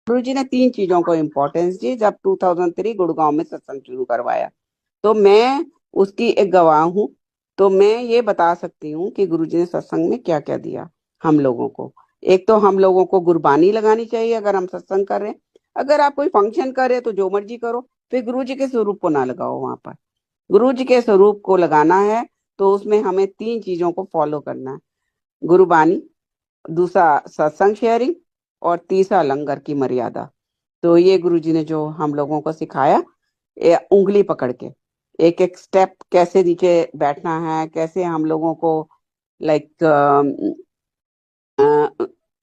गुरु जी ने तीन चीजों को इम्पोर्टेंस दी जब 2003 गुड़गांव में सत्संग शुरू करवाया। तो मैं उसकी एक गवाह हूँ। तो मैं ये बता सकती हूँ कि गुरु जी ने सत्संग में क्या क्या दिया हम लोगों को। एक तो हम लोगों को गुरबानी लगानी चाहिए अगर हम सत्संग कर रहे हैं। अगर आप कोई फंक्शन कर रहे हैं तो जो मर्जी करो, फिर गुरु जी के स्वरूप को ना लगाओ वहां पर। गुरु जी के स्वरूप को लगाना है तो उसमें हमें तीन चीजों को फॉलो करना है। गुरुबानी, दूसरा सत्संग शेयरिंग, और तीसरा लंगर की मर्यादा। तो ये गुरुजी ने जो हम लोगों को सिखाया, ये उंगली पकड़ के एक एक स्टेप कैसे नीचे बैठना है, कैसे हम लोगों को लाइक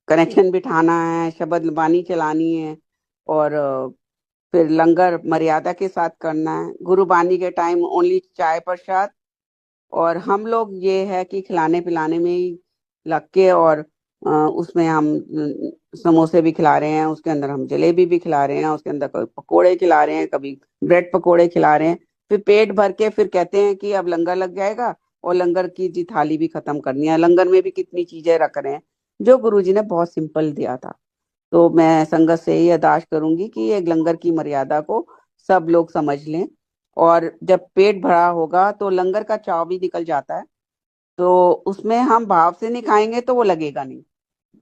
कनेक्शन बिठाना है, शब्द बानी चलानी है, और फिर लंगर मर्यादा के साथ करना है। गुरुबानी के टाइम ओनली चाय प्रसाद, और हम लोग ये है कि खिलाने पिलाने में ही लग के, और उसमें हम समोसे भी खिला रहे हैं, उसके अंदर हम जलेबी भी खिला रहे हैं, उसके अंदर कभी पकोड़े खिला रहे हैं, कभी ब्रेड पकोड़े खिला रहे हैं। फिर पेट भर के फिर कहते हैं कि अब लंगर लग जाएगा, और लंगर की जी थाली भी खत्म करनी है। लंगर में भी कितनी चीजें रख रहे हैं जो गुरुजी ने बहुत सिंपल दिया था। तो मैं संगत से यही अरदास करूंगी कि ये लंगर की मर्यादा को सब लोग समझ लें। और जब पेट भरा होगा तो लंगर का चाव भी निकल जाता है। तो उसमें हम भाव से नहीं खाएंगे तो वो लगेगा नहीं।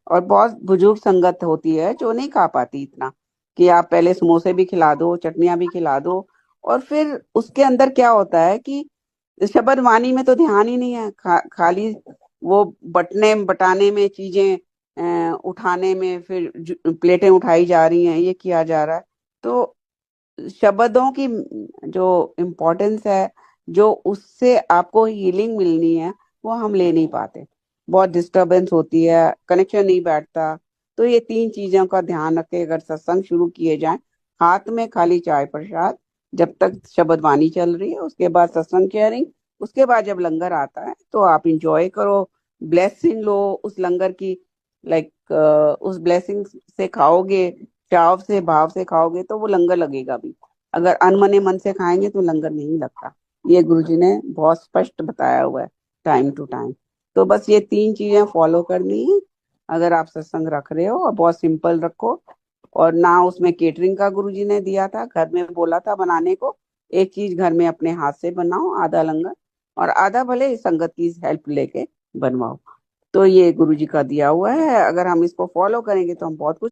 और बहुत बुजुर्ग संगत होती है जो नहीं खा पाती इतना, कि आप पहले समोसे भी खिला दो, चटनियां भी खिला दो, और फिर उसके अंदर क्या होता है कि शबद वाणी में तो ध्यान ही नहीं है। खाली वो बटने बटाने में चीजें उठाने में, फिर प्लेटें उठाई जा रही हैं, ये किया जा रहा है। तो शब्दों की जो इम्पोर्टेंस है, जो उससे आपको हीलिंग मिलनी है, वो हम ले नहीं पाते। बहुत डिस्टरबेंस होती है, कनेक्शन नहीं बैठता। तो ये तीन चीजों का ध्यान रख के अगर सत्संग शुरू किए जाए, हाथ में खाली चाय प्रसाद, जब तक शब्द वाणी चल रही है, उसके बाद सत्संग शेयरिंग, उसके बाद जब लंगर आता है तो आप इंजॉय करो, ब्लेसिंग लो उस लंगर की। लाइक उस ब्लेसिंग से खाओगे, चाव से भाव से खाओगे तो वो लंगर लगेगा भी। अगर अनमने मन से खाएंगे तो लंगर नहीं लगता। ये गुरुजी ने बहुत स्पष्ट बताया हुआ है, टाइम टू टाइम। तो बस ये तीन चीजें फॉलो करनी है अगर आप सत्संग रख रहे हो, और बहुत सिंपल रखो। और ना उसमें केटरिंग का गुरुजी ने दिया था, घर में बोला था बनाने को। एक चीज घर में अपने हाथ से बनाओ, आधा लंगर, और आधा भले संगत की हेल्प लेके बनवाओ। तो ये गुरुजी का दिया हुआ है, अगर हम इसको फॉलो करेंगे तो हम बहुत कुछ